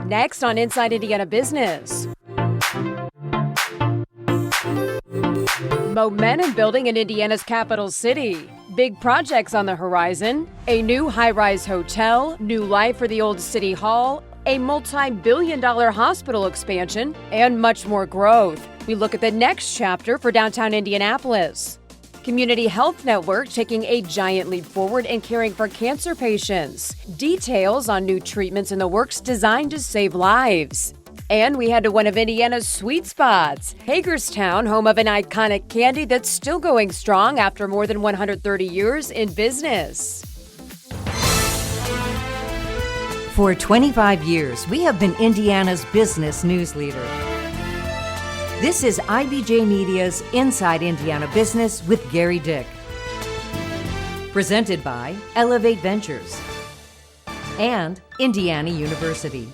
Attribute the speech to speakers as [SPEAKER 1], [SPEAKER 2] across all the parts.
[SPEAKER 1] Next on Inside Indiana Business. Momentum building in Indiana's capital city. Big projects on the horizon. A new high-rise hotel, new life for the old city hall, a multi-billion-dollar hospital expansion, and much more growth. We look at the next chapter for downtown Indianapolis. Community Health Network taking a giant leap forward in caring for cancer patients. Details on new treatments in the works designed to save lives. And we head to one of Indiana's sweet spots, Hagerstown, home of an iconic candy that's still going strong after more than 130 years in business.
[SPEAKER 2] For 25 years, we have been Indiana's business news leader. This is IBJ Media's Inside Indiana Business with Gary Dick. Presented by Elevate Ventures and Indiana University.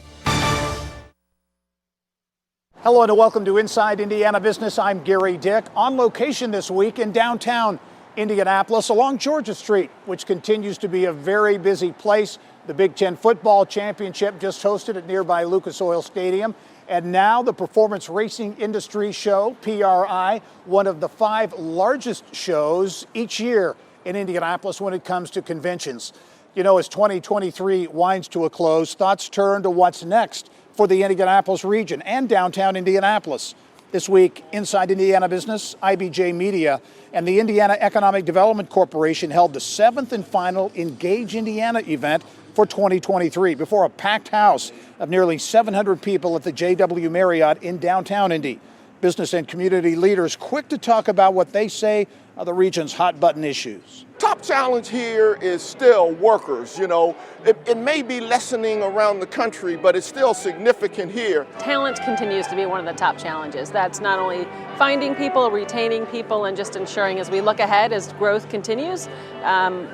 [SPEAKER 3] Hello and welcome to Inside Indiana Business. I'm Gary Dick, on location this week in downtown Indianapolis along Georgia Street, which continues to be a very busy place. The Big Ten Football Championship just hosted at nearby Lucas Oil Stadium. And now the Performance Racing Industry Show, PRI, one of the 5 largest shows each year in Indianapolis when it comes to conventions. You know, as 2023 winds to a close, thoughts turn to what's next for the Indianapolis region and downtown Indianapolis. This week, Inside Indiana Business, IBJ Media, and the Indiana Economic Development Corporation held the 7th and final Engage Indiana event for 2023 before a packed house of nearly 700 people at the JW Marriott in downtown Indy. Business and community leaders quick to talk about what they say are the region's hot button issues.
[SPEAKER 4] Top challenge here is still workers. You know, it may be lessening around the country, but it's still significant here.
[SPEAKER 5] Talent continues to be one of the top challenges. That's not only finding people, retaining people, and just ensuring as we look ahead, as growth continues,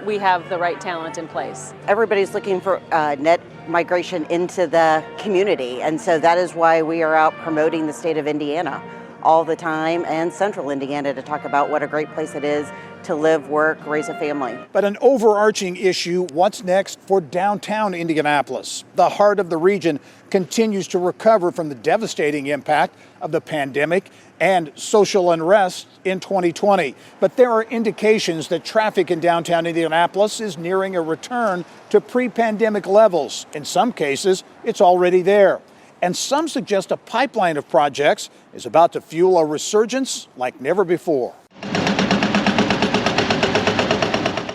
[SPEAKER 5] we have the right talent in place.
[SPEAKER 6] Everybody's looking for net migration into the community, and so that is why we are out promoting the state of Indiana all the time, and central Indiana, to talk about what a great place it is to live, work, raise a family.
[SPEAKER 3] But an overarching issue, what's next for downtown Indianapolis? The heart of the region continues to recover from the devastating impact of the pandemic and social unrest in 2020. But there are indications that traffic in downtown Indianapolis is nearing a return to pre-pandemic levels. In some cases, it's already there. And some suggest a pipeline of projects is about to fuel a resurgence like never before.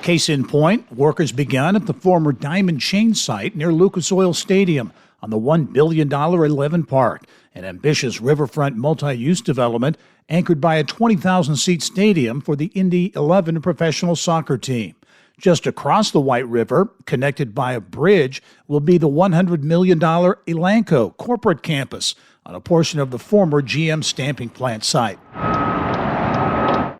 [SPEAKER 3] Case in point, work has begun at the former Diamond Chain site near Lucas Oil Stadium on the $1 billion 11 Park, an ambitious riverfront multi-use development anchored by a 20,000-seat stadium for the Indy 11 professional soccer team. Just across the White River, connected by a bridge, will be the $100 million Elanco corporate campus on a portion of the former GM stamping plant site.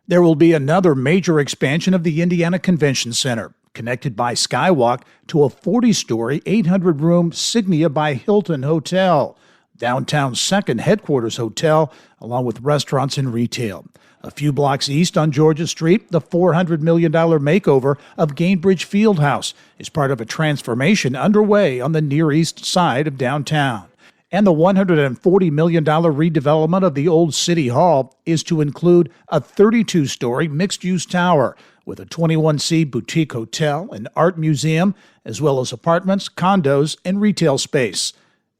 [SPEAKER 3] There will be another major expansion of the Indiana Convention Center, connected by skywalk to a 40-story, 800-room Signia by Hilton hotel, downtown's second headquarters hotel, along with restaurants and retail. A few blocks east on Georgia Street, the $400 million makeover of Gainbridge Fieldhouse is part of a transformation underway on the Near East side of downtown. And the $140 million redevelopment of the old City Hall is to include a 32-story mixed-use tower with a 21C boutique hotel and art museum, as well as apartments, condos, and retail space.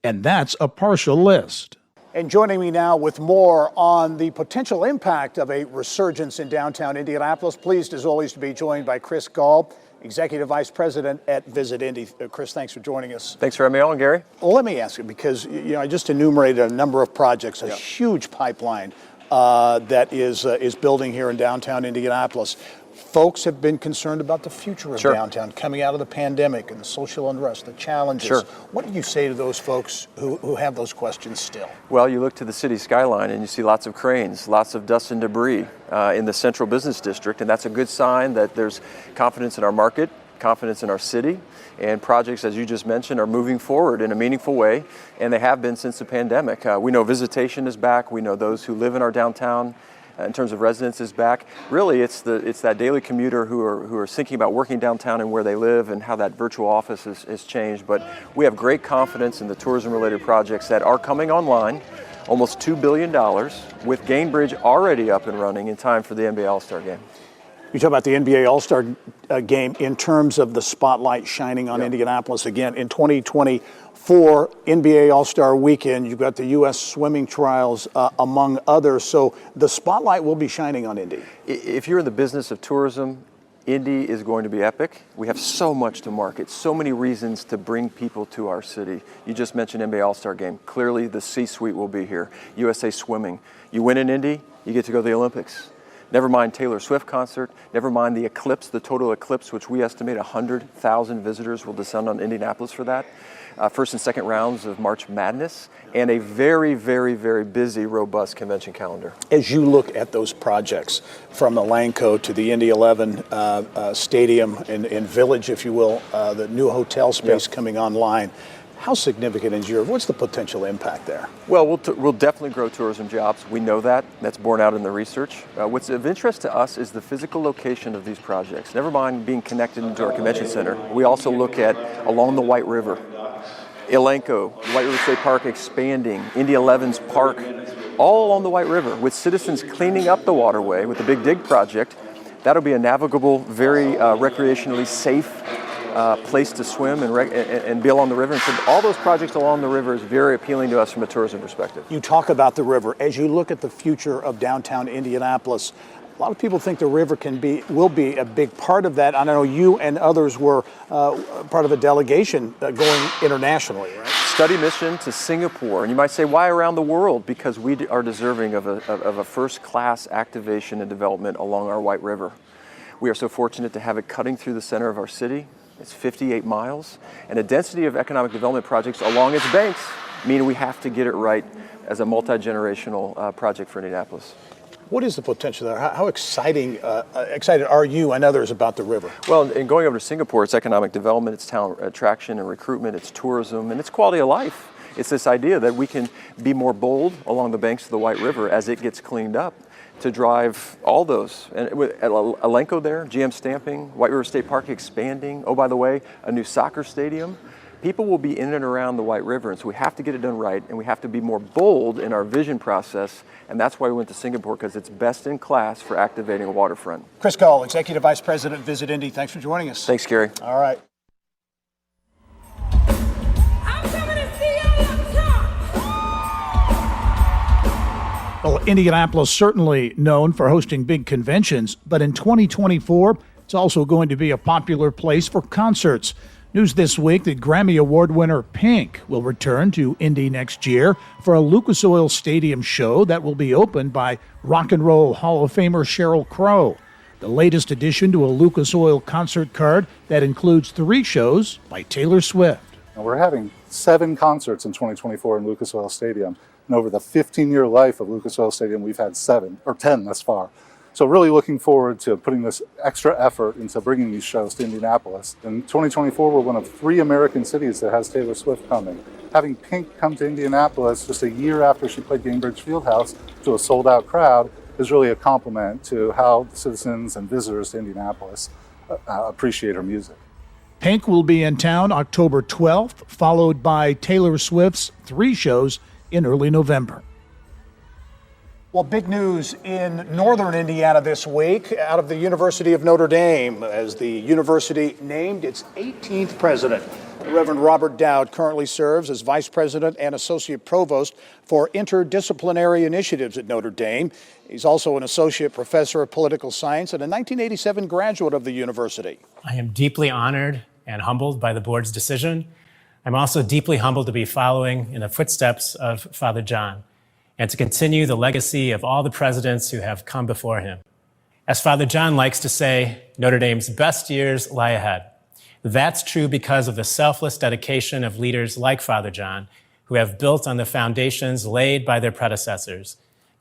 [SPEAKER 3] And that's a partial list. And joining me now with more on the potential impact of a resurgence in downtown Indianapolis, pleased as always to be joined by Chris Gall, Executive Vice President at Visit Indy. Chris, thanks for joining us.
[SPEAKER 7] Thanks for having me on, Gary.
[SPEAKER 3] Well, let me ask you, because I just enumerated a number of projects, a huge pipeline that is building here in downtown Indianapolis. Folks have been concerned about the future of downtown coming out of the pandemic and the social unrest, the challenges. What do you say to those folks who have those questions still?
[SPEAKER 7] Well, you look to the city skyline and you see lots of cranes, lots of dust and debris in the central business district, and that's a good sign that there's confidence in our market, confidence in our city, and projects, as you just mentioned, are moving forward in a meaningful way, and they have been since the pandemic. We know visitation is back. We know those who live in our downtown in terms of residences back. Really, it's that daily commuter who are thinking about working downtown and where they live and how that virtual office has changed. But we have great confidence in the tourism-related projects that are coming online, almost $2 billion, with Gainbridge already up and running in time for the NBA All-Star Game.
[SPEAKER 3] You talk about the NBA All-Star Game in terms of the spotlight shining on Indianapolis again. In 2024, NBA All-Star Weekend, you've got the U.S. swimming trials, among others. So the spotlight will be shining on Indy.
[SPEAKER 7] If you're in the business of tourism, Indy is going to be epic. We have so much to market, so many reasons to bring people to our city. You just mentioned NBA All-Star Game. Clearly, the C-suite will be here. USA Swimming. You win in Indy, you get to go to the Olympics. Never mind Taylor Swift concert, never mind the eclipse, the total eclipse, which we estimate 100,000 visitors will descend on Indianapolis for that. First and second rounds of March Madness, and a very, very, very busy, robust convention calendar.
[SPEAKER 3] As you look at those projects, from the Lanco to the Indy 11 stadium and village, if you will, the new hotel space coming online, how significant is what's the potential impact there?
[SPEAKER 7] Well, we'll definitely grow tourism jobs. We know that. That's borne out in the research. What's of interest to us is the physical location of these projects. Never mind being connected into our convention center. We also look at along the White River. Elanco, White River State Park expanding, Indy 11's park, all along the White River, with citizens cleaning up the waterway with the Big Dig project. That'll be a navigable, very recreationally safe place to swim and be along the river. And so all those projects along the river is very appealing to us from a tourism perspective.
[SPEAKER 3] You talk about the river. As you look at the future of downtown Indianapolis, a lot of people think the river will be a big part of that. I know you and others were part of a delegation going internationally, right?
[SPEAKER 7] Study mission to Singapore. And you might say, why around the world? Because we are deserving of a first-class activation and development along our White River. We are so fortunate to have it cutting through the center of our city. It's 58 miles, and a density of economic development projects along its banks mean we have to get it right as a multi-generational project for Indianapolis.
[SPEAKER 3] What is the potential there? How excited are you and others about the river?
[SPEAKER 7] Well, in going over to Singapore, it's economic development, it's talent attraction and recruitment, it's tourism, and it's quality of life. It's this idea that we can be more bold along the banks of the White River as it gets cleaned up to drive all those. And with Elanco there, GM Stamping, White River State Park expanding, oh, by the way, a new soccer stadium. People will be in and around the White River, and so we have to get it done right, and we have to be more bold in our vision process, and that's why we went to Singapore, because it's best in class for activating a waterfront.
[SPEAKER 3] Chris Gall, Executive Vice President, Visit Indy. Thanks for joining us.
[SPEAKER 7] Thanks, Gary.
[SPEAKER 3] All right. Well, Indianapolis certainly known for hosting big conventions, but in 2024, it's also going to be a popular place for concerts. News this week that Grammy Award winner Pink will return to Indy next year for a Lucas Oil Stadium show that will be opened by Rock and Roll Hall of Famer Sheryl Crow. The latest addition to a Lucas Oil concert card that includes 3 shows by Taylor Swift.
[SPEAKER 8] And we're having 7 concerts in 2024 in Lucas Oil Stadium. And over the 15-year life of Lucas Oil Stadium, we've had 7 or 10 thus far. So really looking forward to putting this extra effort into bringing these shows to Indianapolis. In 2024, we're one of 3 American cities that has Taylor Swift coming. Having Pink come to Indianapolis just a year after she played Gainbridge Fieldhouse to a sold-out crowd is really a compliment to how citizens and visitors to Indianapolis appreciate her music.
[SPEAKER 3] Pink will be in town October 12th, followed by Taylor Swift's 3 shows in early November. Well, big news in northern Indiana this week out of the University of Notre Dame as the university named its 18th president. Reverend Robert Dowd currently serves as vice president and associate provost for interdisciplinary initiatives at Notre Dame. He's also an associate professor of political science and a 1987 graduate of the university.
[SPEAKER 9] I am deeply honored and humbled by the board's decision. I'm also deeply humbled to be following in the footsteps of Father John and to continue the legacy of all the presidents who have come before him. As Father John likes to say, Notre Dame's best years lie ahead. That's true because of the selfless dedication of leaders like Father John, who have built on the foundations laid by their predecessors,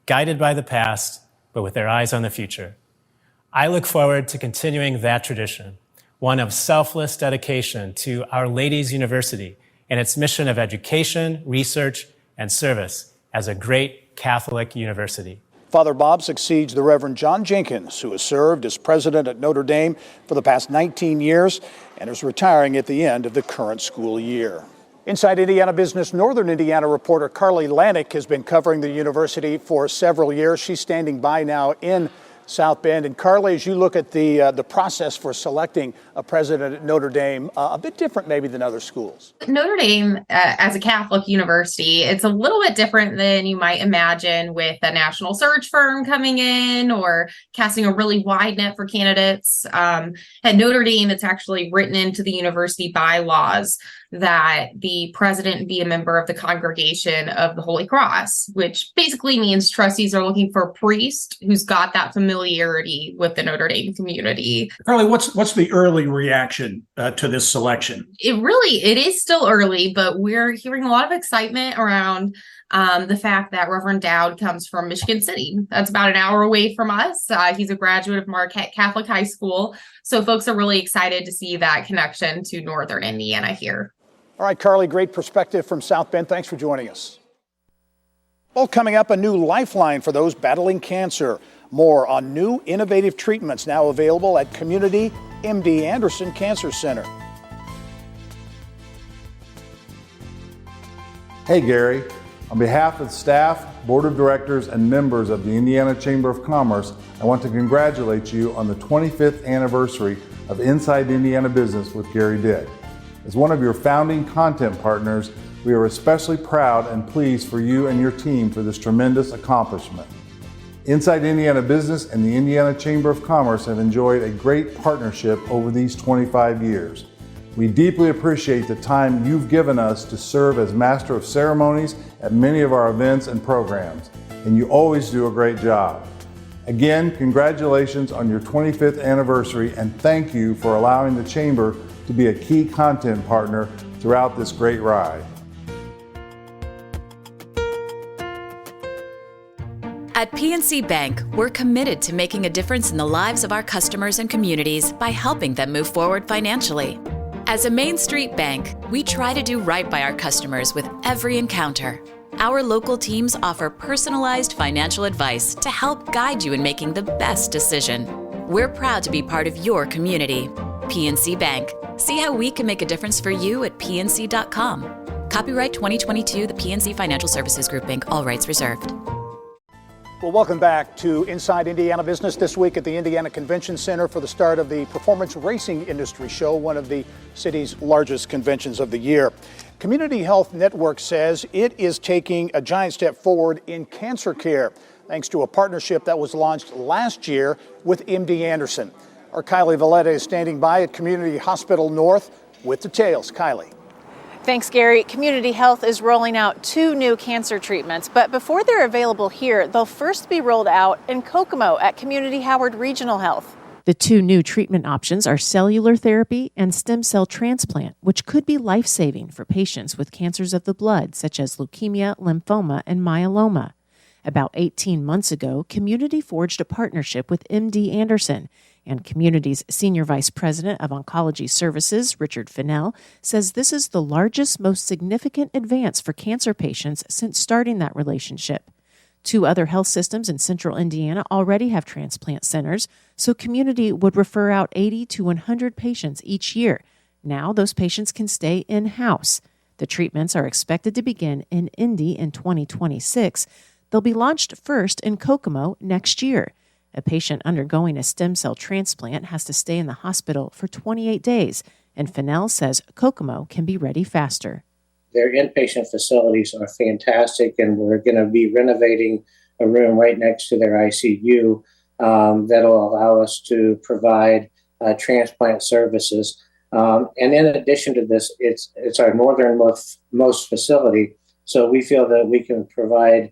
[SPEAKER 9] guided by the past, but with their eyes on the future. I look forward to continuing that tradition, one of selfless dedication to Our Lady's University and its mission of education, research, and service as a great Catholic university.
[SPEAKER 3] Father Bob succeeds the Reverend John Jenkins, who has served as president at Notre Dame for the past 19 years and is retiring at the end of the current school year. Inside Indiana Business, Northern Indiana reporter Carly Lanick has been covering the university for several years. She's standing by now in South Bend. And Carly, as you look at the process for selecting a president at Notre Dame, a bit different maybe than other schools.
[SPEAKER 10] Notre Dame, as a Catholic university, it's a little bit different than you might imagine with a national search firm coming in or casting a really wide net for candidates. At Notre Dame, it's actually written into the university bylaws that the president be a member of the Congregation of the Holy Cross, which basically means trustees are looking for a priest who's got that familiarity with the Notre Dame community.
[SPEAKER 3] Carly, what's the early reaction to this selection?
[SPEAKER 10] It is still early, but we're hearing a lot of excitement around the fact that Reverend Dowd comes from Michigan City. That's about an hour away from us. He's a graduate of Marquette Catholic High School. So folks are really excited to see that connection to Northern Indiana here.
[SPEAKER 3] All right, Carly, great perspective from South Bend. Thanks for joining us. Well, coming up, a new lifeline for those battling cancer. More on new innovative treatments now available at Community MD Anderson Cancer Center.
[SPEAKER 11] Hey, Gary. On behalf of staff, board of directors, and members of the Indiana Chamber of Commerce, I want to congratulate you on the 25th anniversary of Inside Indiana Business with Gary Dick. As one of your founding content partners, we are especially proud and pleased for you and your team for this tremendous accomplishment. Inside Indiana Business and the Indiana Chamber of Commerce have enjoyed a great partnership over these 25 years. We deeply appreciate the time you've given us to serve as Master of Ceremonies at many of our events and programs, and you always do a great job. Again, congratulations on your 25th anniversary, and thank you for allowing the Chamber to be a key content partner throughout this great ride.
[SPEAKER 12] At PNC Bank, we're committed to making a difference in the lives of our customers and communities by helping them move forward financially. As a Main Street bank, we try to do right by our customers with every encounter. Our local teams offer personalized financial advice to help guide you in making the best decision. We're proud to be part of your community. PNC Bank. See how we can make a difference for you at pnc.com. Copyright 2022, the PNC Financial Services Group, Inc., all rights reserved.
[SPEAKER 3] Well, welcome back to Inside Indiana Business this week at the Indiana Convention Center for the start of the Performance Racing Industry Show, one of the city's largest conventions of the year. Community Health Network says it is taking a giant step forward in cancer care, thanks to a partnership that was launched last year with MD Anderson. Our Kylie Valletta is standing by at Community Hospital North with details. Kylie.
[SPEAKER 5] Thanks, Gary. Community Health is rolling out 2 new cancer treatments, but before they're available here, they'll first be rolled out in Kokomo at Community Howard Regional Health.
[SPEAKER 13] The 2 new treatment options are cellular therapy and stem cell transplant, which could be life-saving for patients with cancers of the blood, such as leukemia, lymphoma, and myeloma. About 18 months ago, Community forged a partnership with MD Anderson, and Community's Senior Vice President of Oncology Services, Richard Fennell, says this is the largest, most significant advance for cancer patients since starting that relationship. 2 other health systems in central Indiana already have transplant centers, so Community would refer out 80 to 100 patients each year. Now those patients can stay in-house. The treatments are expected to begin in Indy in 2026. They'll be launched first in Kokomo next year. A patient undergoing a stem cell transplant has to stay in the hospital for 28 days, and Fennell says Kokomo can be ready faster.
[SPEAKER 14] Their inpatient facilities are fantastic, and we're going to be renovating a room right next to their ICU that'll allow us to provide transplant services. And in addition to this, it's our northernmost facility, so we feel that we can provide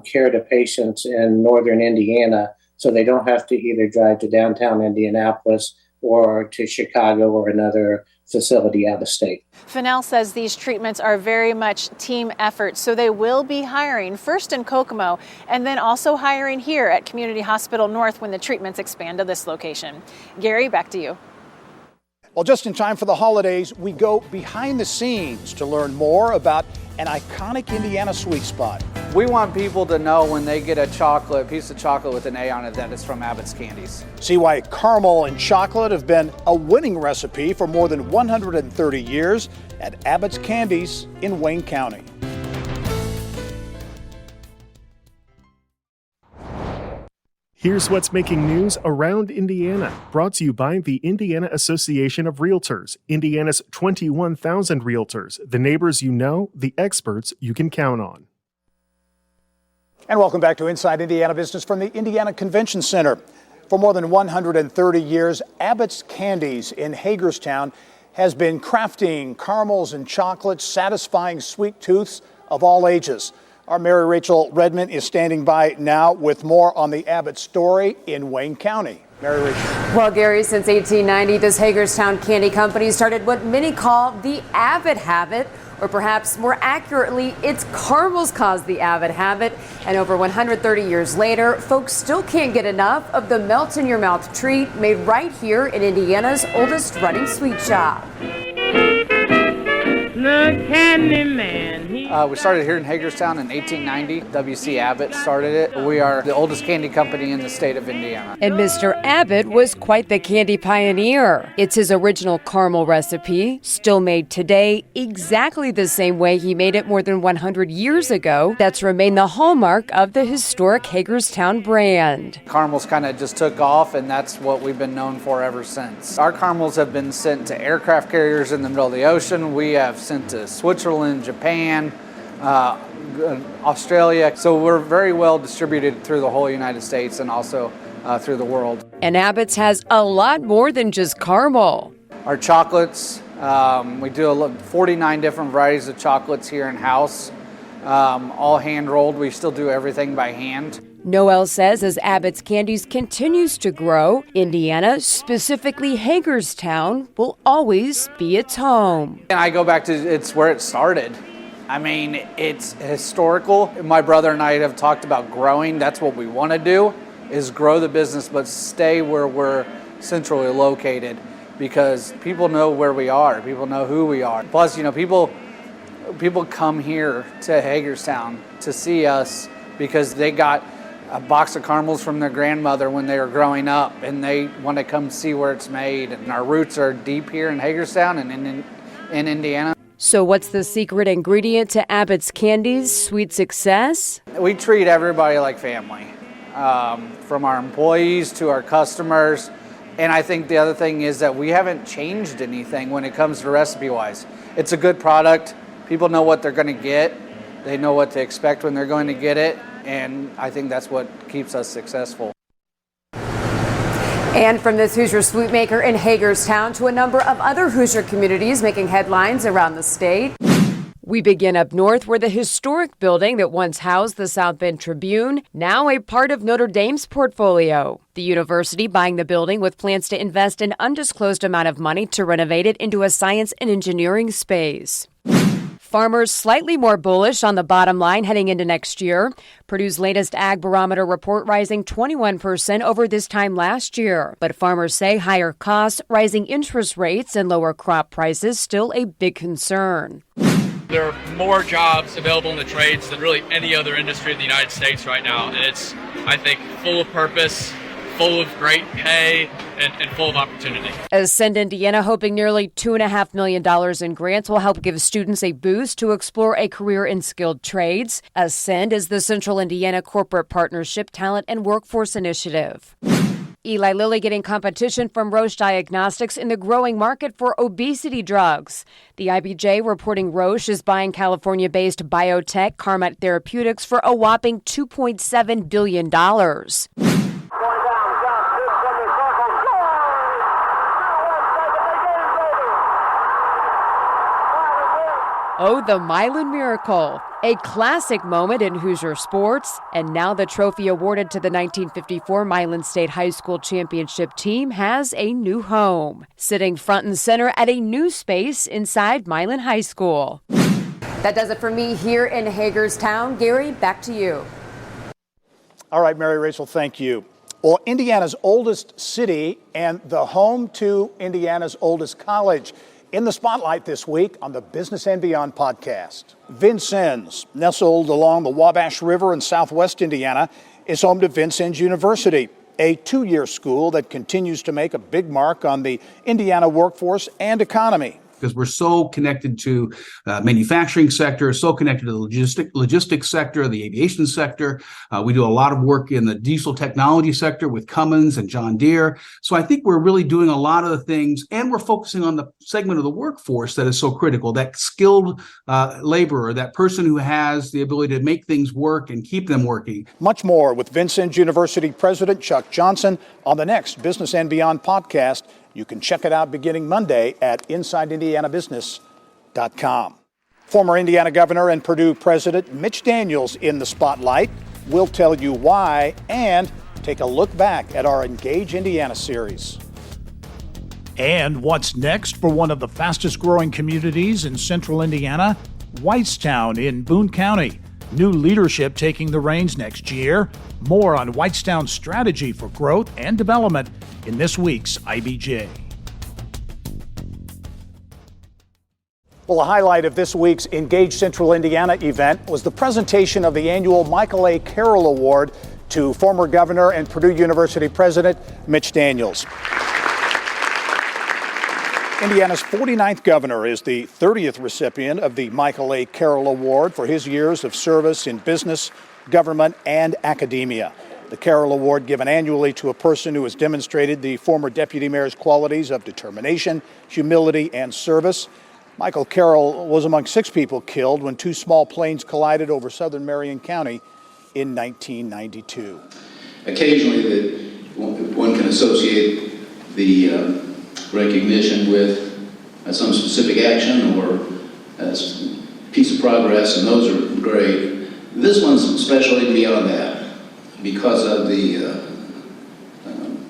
[SPEAKER 14] care to patients in northern Indiana, so they don't have to either drive to downtown Indianapolis or to Chicago or another facility out of state.
[SPEAKER 5] Fennell says these treatments are very much team efforts, so they will be hiring first in Kokomo and then also hiring here at Community Hospital North when the treatments expand to this location. Gary, back to you.
[SPEAKER 3] Well, just in time for the holidays, we go behind the scenes to learn more about an iconic Indiana sweet spot.
[SPEAKER 15] We want people to know when they get a piece of chocolate with an A on it, that it's from Abbott's Candies.
[SPEAKER 3] See why caramel and chocolate have been a winning recipe for more than 130 years at Abbott's Candies in Wayne County.
[SPEAKER 16] Here's what's making news around Indiana, brought to you by the Indiana Association of Realtors, Indiana's 21,000 realtors, the neighbors you know, the experts you can count on.
[SPEAKER 3] And welcome back to Inside Indiana Business from the Indiana Convention Center. For more than 130 years, Abbott's Candies in Hagerstown has been crafting caramels and chocolates, satisfying sweet tooths of all ages. Our Mary Rachel Redmond is standing by now with more on the Abbott story in Wayne County. Mary Rachel.
[SPEAKER 1] Well, Gary, since 1890, this Hagerstown Candy Company started what many call the Abbott habit, or perhaps more accurately, its caramels caused the Abbott habit. And over 130 years later, folks still can't get enough of the melt-in-your-mouth treat made right here in Indiana's oldest running sweet shop.
[SPEAKER 17] The Candy Man.
[SPEAKER 15] We started here in Hagerstown in 1890. W.C. Abbott started it. We are the oldest candy company in the state of Indiana.
[SPEAKER 1] And Mr. Abbott was quite the candy pioneer. It's his original caramel recipe, still made today exactly the same way he made it more than 100 years ago. That's remained the hallmark of the historic Hagerstown brand.
[SPEAKER 15] Caramels kind of just took off, and that's what we've been known for ever since. Our caramels have been sent to aircraft carriers in the middle of the ocean. We have sent to Switzerland, Japan, Australia. So we're very well distributed through the whole United States and also through the world.
[SPEAKER 1] And Abbott's has a lot more than just caramel.
[SPEAKER 15] Our chocolates, we do 49 different varieties of chocolates here in-house, all hand-rolled. We still do everything by hand.
[SPEAKER 1] Noel says as Abbott's Candies continues to grow, Indiana, specifically Hagerstown, will always be its home.
[SPEAKER 15] And I go back to it's where it started. I mean, it's historical. My brother and I have talked about growing. That's what we want to do, is grow the business, but stay where we're centrally located, because people know where we are. People know who we are. Plus, people come here to Hagerstown to see us because they got a box of caramels from their grandmother when they were growing up, and they want to come see where it's made. And our roots are deep here in Hagerstown and in Indiana.
[SPEAKER 1] So what's the secret ingredient to Abbott's Candies' sweet success?
[SPEAKER 15] We treat everybody like family, from our employees to our customers. And I think the other thing is that we haven't changed anything when it comes to recipe-wise. It's a good product. People know what they're going to get. They know what to expect when they're going to get it. And I think that's what keeps us successful.
[SPEAKER 1] And from this Hoosier Sweetmaker in Hagerstown to a number of other Hoosier communities making headlines around the state. We begin up north where the historic building that once housed the South Bend Tribune, now a part of Notre Dame's portfolio. The university buying the building with plans to invest an undisclosed amount of money to renovate it into a science and engineering space. Farmers slightly more bullish on the bottom line heading into next year. Purdue's latest Ag Barometer report rising 21% over this time last year. But farmers say higher costs, rising interest rates, and lower crop prices still a big concern.
[SPEAKER 18] There are more jobs available in the trades than really any other industry in the United States right now. And it's, I think, full of purpose, full of great pay, and full of opportunity.
[SPEAKER 1] Ascend Indiana hoping nearly $2.5 million in grants will help give students a boost to explore a career in skilled trades. Ascend is the Central Indiana Corporate Partnership Talent and Workforce Initiative. Eli Lilly getting competition from Roche Diagnostics in the growing market for obesity drugs. The IBJ reporting Roche is buying California-based biotech Carmot Therapeutics for a whopping $2.7 billion. Oh, the Milan Miracle, a classic moment in Hoosier sports. And now the trophy awarded to the 1954 Milan State High School championship team has a new home, sitting front and center at a new space inside Milan High School. That does it for me here in Hagerstown. Gary, back to you.
[SPEAKER 3] All right, Mary Rachel, thank you. Well, Indiana's oldest city and the home to Indiana's oldest college In the spotlight this week on the Business and Beyond podcast, Vincennes, nestled along the Wabash River in southwest Indiana, is home to Vincennes University, a two-year school that continues to make a big mark on the Indiana workforce and economy.
[SPEAKER 19] Because we're so connected to manufacturing sector, so connected to the logistics sector, the aviation sector. We do a lot of work in the diesel technology sector with Cummins and John Deere. So I think we're really doing a lot of the things, and we're focusing on the segment of the workforce that is so critical, that skilled laborer, that person who has the ability to make things work and keep them working.
[SPEAKER 3] Much more with Vincennes University President Chuck Johnson on the next Business and Beyond podcast. You can check it out beginning Monday at InsideIndianaBusiness.com. Former Indiana Governor and Purdue President Mitch Daniels in the spotlight. We'll tell you why and take a look back at our Engage Indiana series. And what's next for one of the fastest growing communities in central Indiana? Whitestown in Boone County. New leadership taking the reins next year. More on Whitestown's strategy for growth and development in this week's IBJ. Well, a highlight of this week's Engage Central Indiana event was the presentation of the annual Michael A. Carroll Award to former Governor and Purdue University President Mitch Daniels. Indiana's 49th governor is the 30th recipient of the Michael A. Carroll Award for his years of service in business, government, and academia. The Carroll Award given annually to a person who has demonstrated the former deputy mayor's qualities of determination, humility, and service. Michael Carroll was among 6 people killed when 2 small planes collided over southern Marion County in 1992.
[SPEAKER 20] Occasionally, one can associate the recognition with some specific action or a piece of progress, and those are great. This one's special even beyond that because of the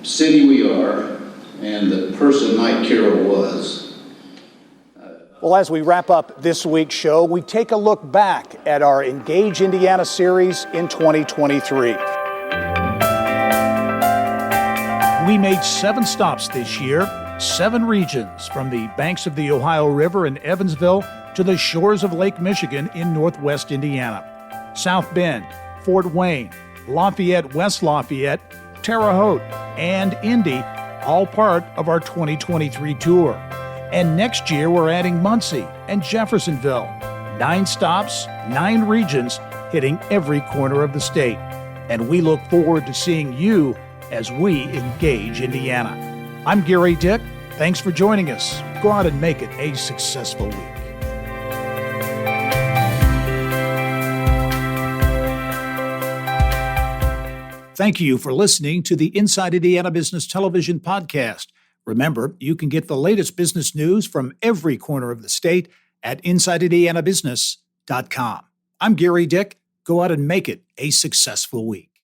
[SPEAKER 20] city we are and the person Mike Carroll was.
[SPEAKER 3] Well, as we wrap up this week's show, we take a look back at our Engage Indiana series in 2023. We made 7 stops this year, 7 regions, from the banks of the Ohio River in Evansville to the shores of Lake Michigan in northwest Indiana. South Bend, Fort Wayne, Lafayette, West Lafayette, Terre Haute, and Indy, all part of our 2023 tour. And next year, we're adding Muncie and Jeffersonville. 9 stops, 9 regions, hitting every corner of the state. And we look forward to seeing you as we engage Indiana. I'm Gary Dick. Thanks for joining us. Go out and make it a successful week. Thank you for listening to the Inside Indiana Business Television podcast. Remember, you can get the latest business news from every corner of the state at InsideIndianaBusiness.com. I'm Gary Dick. Go out and make it a successful week.